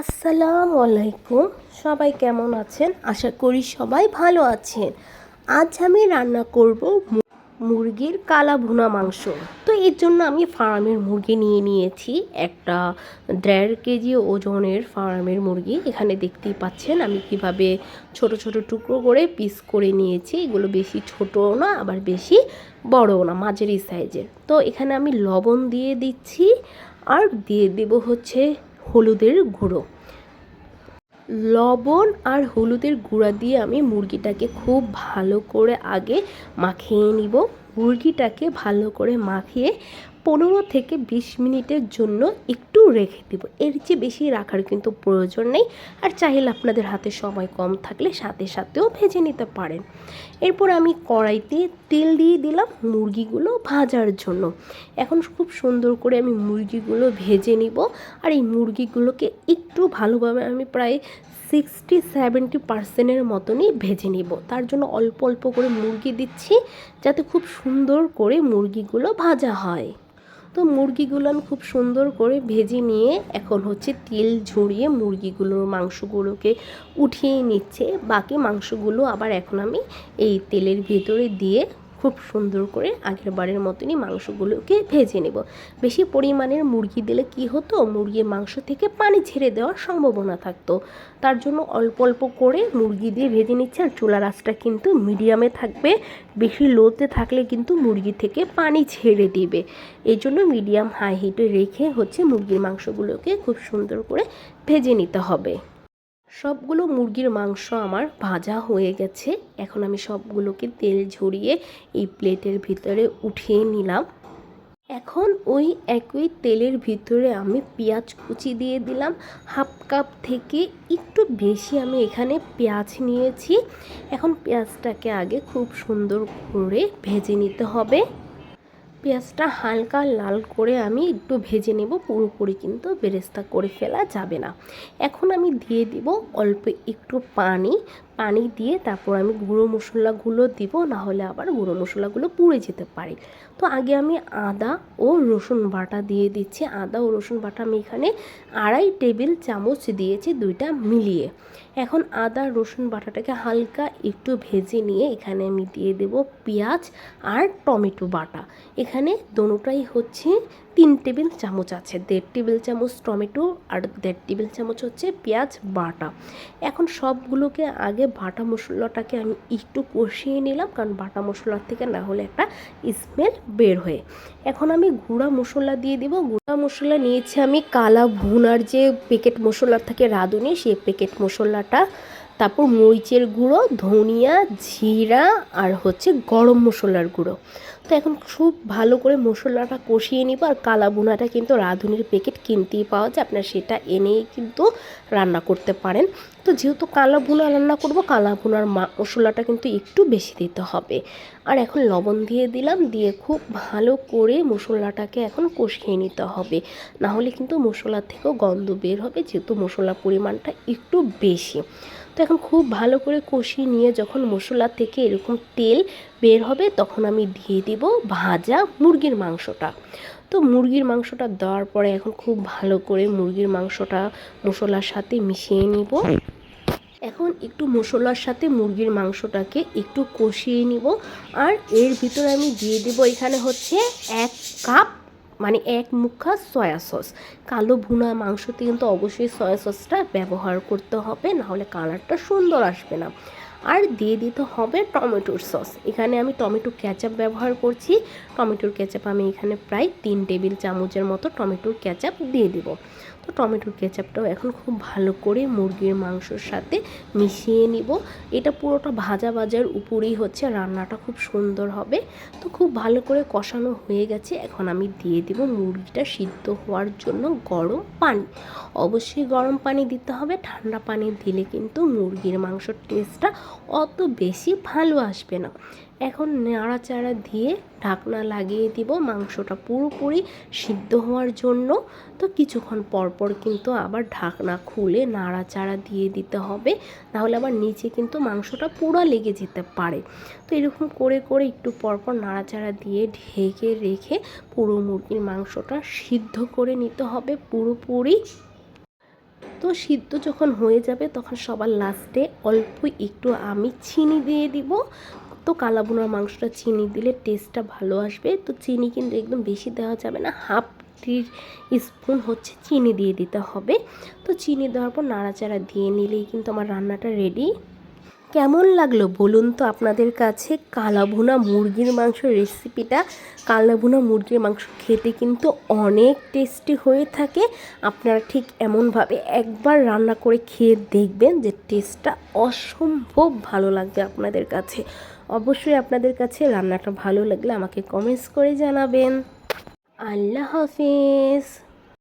আসসালামু আলাইকুম। সবাই কেমন আছেন? আশা করি সবাই ভালো আছেন। আজ আমি রান্না করব মুরগির কালা ভুনা মাংস। তো এর জন্য আমি ফার্মের মুরগি নিয়ে নিয়েছি, একটা 1.5 কেজি ওজনের ফার্মের মুরগি। এখানে দেখতেই পাচ্ছেন আমি কিভাবে ছোট ছোট টুকরো করে পিস করে নিয়েছি। এগুলো বেশি ছোটও না আবার বেশি বড়ও না, মাঝারি সাইজের। তো এখানে আমি লবণ দিয়ে দিচ্ছি আর দিয়ে দেব হচ্ছে হলুদের গুঁড়ো। লবণ আর হলুদের গুঁড়া দিয়ে আমি মুরগিটাকে খুব ভালো করে আগে মাখিয়ে নিব। মুরগিটাকে ভালো করে মাখিয়ে 15 থেকে 20 মিনিটের জন্য একটু রেখে দেব। এর চেয়ে বেশি রাখার কিন্তু প্রয়োজন নেই। আর চাইলে আপনাদের হাতে সময় কম থাকলে সাথে সাথেও ভেজে নিতে পারেন। এরপর আমি কড়াইতে তেল দিয়ে দিলাম মুরগিগুলো ভাজার জন্য। এখন খুব সুন্দর করে আমি মুরগিগুলো ভেজে নিব। আর এই মুরগিগুলোকে একটু ভালোভাবে আমি প্রায় 60-70% মতনই ভেজে নিব। তার জন্য অল্প অল্প করে মুরগি দিচ্ছি যাতে খুব সুন্দর করে মুরগিগুলো ভাজা হয়। তো মুরগিগুলো আমি খুব সুন্দর করে ভেজে নিয়ে এখন হচ্ছে তেল ঝরিয়ে মুরগিগুলোর মাংসগুলোকে উঠিয়ে নিচ্ছে। বাকি মাংসগুলো আবার এখন আমি এই তেলের ভেতরে দিয়ে খুব সুন্দর করে আগের বারের মতনই মাংসগুলোকে ভেজে নেব। বেশি পরিমাণের মুরগি দিলে কি হতো, মুরগির মাংস থেকে পানি ছেড়ে দেওয়ার সম্ভাবনা থাকতো। তার জন্য অল্প অল্প করে মুরগি দিয়ে ভেজে নিচ্ছে। আর চুলার আঁচটা কিন্তু মিডিয়ামে থাকবে, বেশি লোতে থাকলে কিন্তু মুরগি থেকে পানি ছেড়ে দিবে। এই জন্য মিডিয়াম হাই হিটে রেখে হচ্ছে মুরগির মাংসগুলোকে খুব সুন্দর করে ভেজে নিতে হবে। সবগুলো মুরগির মাংস আমার ভাজা হয়ে গেছে। এখন আমি সবগুলোকে তেল ঝরিয়ে এই প্লেটের ভিতরে উঠিয়ে নিলাম। এখন ওই একই তেলের ভিতরে আমি পেঁয়াজ কুচি দিয়ে দিলাম। হাফ কাপ থেকে একটু বেশি আমি এখানে পেঁয়াজ নিয়েছি। এখন পেঁয়াজটাকে আগে খুব সুন্দর করে ভেজে নিতে হবে। পেঁয়াজটা হালকা লাল করে আমি একটু ভেজে নেব, পুরোপুরি কিন্তু বেরেস্তা করে ফেলা যাবে না। এখন আমি দিয়ে দিব অল্প একটু পানি দিয়ে তারপর আমি গুঁড়ো মশলাগুলো দিব, না হলে আবার গুঁড়ো মশলাগুলো পুড়ে যেতে পারে। তো আগে আমি আদা ও রসুন বাটা দিয়ে দিচ্ছি। আদা ও রসুন বাটা আমি এখানে 2.5 টেবিল চামচ দিয়েছি, দুইটা মিলিয়ে। এখন আদা রসুন বাটাটাকে হালকা একটু ভেজে নিয়ে এখানে আমি দিয়ে দেব পেঁয়াজ আর টমেটো বাটা। এখানে দোনোটাই হচ্ছে 3 টেবিল চামচ আছে। 1.5 টেবিল চামচ টমেটো আর 1.5 টেবিল চামচ হচ্ছে পেঁয়াজ বাটা। এখন সবগুলোকে আগে বাটা মশলাটাকে আমি একটু কষিয়ে নিলাম, কারণ বাটা মশলার থেকে না হলে একটা স্মেল বের হয়ে। এখন আমি গুঁড়া মশলা দিয়ে দিব। গুঁড়া মশলা নিয়েছি আমি কালা ভুনার যে প্যাকেট মশলা থাকে রাঁধুনি, সেই প্যাকেট মশলাটা, তারপর মরিচের গুঁড়ো, ধনিয়া, জিরা আর হচ্ছে গরম মশলার গুঁড়ো। তো এখন খুব ভালো করে মশলাটা কষিয়ে নিব। আর কালা ভুনাটা কিন্তু রাঁধুনির প্যাকেট কিনতেই পাওয়া যায়, আপনারা সেটা এনেই কিন্তু রান্না করতে পারেন। তো যেহেতু কালা ভুনা রান্না করব, কালা ভুনার মশলাটা কিন্তু একটু বেশি দিতে হবে। আর এখন লবণ দিয়ে দিলাম, দিয়ে খুব ভালো করে মশলাটাকে এখন কষিয়ে নিতে হবে, না হলে কিন্তু মশলা থেকেও গন্ধ বের হবে, যেহেতু মশলার পরিমাণটা একটু বেশি। তো এখন খুব ভালো করে কষিয়ে নিয়ে যখন মশলা থেকে এরকম তেল বের হবে, তখন আমি দিয়ে দিব ভাজা মুরগির মাংসটা। তো মুরগির মাংসটা দেওয়ার পরে এখন খুব ভালো করে মুরগির মাংসটা মশলার সাথে মিশিয়ে নিব। এখন একটু মশলার সাথে মুরগির মাংসটাকে একটু কষিয়ে নিব। আর এর ভিতরে আমি দিয়ে দেব এখানে হচ্ছে 1 কাপ, মানে 1 মুখা সয়া সস। কালো ভুনা মাংসতে কিন্তু অবশ্যই সয়া সসটা ব্যবহার করতে হবে, নাহলে কালারটা সুন্দর আসবে না। আর দিয়ে দিতে হবে টমেটোর সস। এখানে আমি টমেটো কেচাপ ব্যবহার করছি। টমেটোর কেচাপ আমি এখানে প্রায় 3 টেবিল চামচের মতো টমেটোর কেচাপ দিয়ে দেব। তো টমেটোর কেচাপটাও এখন খুব ভালো করে মুরগির মাংসর সাথে মিশিয়ে নিব। এটা পুরোটা ভাজার উপরেই হচ্ছে রান্নাটা খুব সুন্দর হবে। তো খুব ভালো করে কষানো হয়ে গেছে। এখন আমি দিয়ে দেব মুরগিটা সিদ্ধ হওয়ার জন্য গরম পানি। অবশ্যই গরম পানি দিতে হবে, ঠান্ডা পানি দিলে কিন্তু মুরগির মাংসর টেস্টটা অত বেশি ভালো আসবে না। এখন নাড়াচাড়া দিয়ে ঢাকনা লাগিয়ে দিব মাংসটা পুরোপুরি সিদ্ধ হওয়ার জন্য। তো কিছুক্ষণ পরপর কিন্তু আবার ঢাকনা খুলে নাড়াচাড়া দিয়ে দিতে হবে, নাহলে আবার নিচে কিন্তু মাংসটা পুরো লেগে যেতে পারে। তো এরকম করে করে একটু পরপর নাড়াচাড়া দিয়ে ঢেকে রেখে পুরো মুরগির মাংসটা সিদ্ধ করে নিতে হবে পুরোপুরি। তো সিদ্ধ যখন হয়ে যাবে তখন সবার লাস্টে অল্প একটু আমি চিনি দিয়ে দিব। তো কালা ভুনার মাংসটা চিনি দিলে টেস্টটা ভালো আসবে। তো চিনি কিন্তু একদম বেশি দেওয়া যাবে না, হাফ টি স্পুন হচ্ছে চিনি দিয়ে দিতে হবে। তো চিনি দেওয়ার পর নাড়াচাড়া দিয়ে নিলেই কিন্তু আমার রান্নাটা রেডি। কেমন লাগলো বলুন তো আপনাদের কাছে কালা ভুনা মুরগির মাংস রেসিপিটা? কালা ভুনা মুরগির মাংস খেতে কিন্তু অনেক টেস্টি হয়ে থাকে। আপনারা ঠিক এমনভাবে একবার রান্না করে খেয়ে দেখবেন যে টেস্টটা অসম্ভব ভালো লাগবে আপনাদের কাছে। অবশ্যই আপনাদের কাছে রান্নাটা ভালো লাগলে আমাকে কমেন্টস করে জানাবেন। আল্লাহ হাফেজ।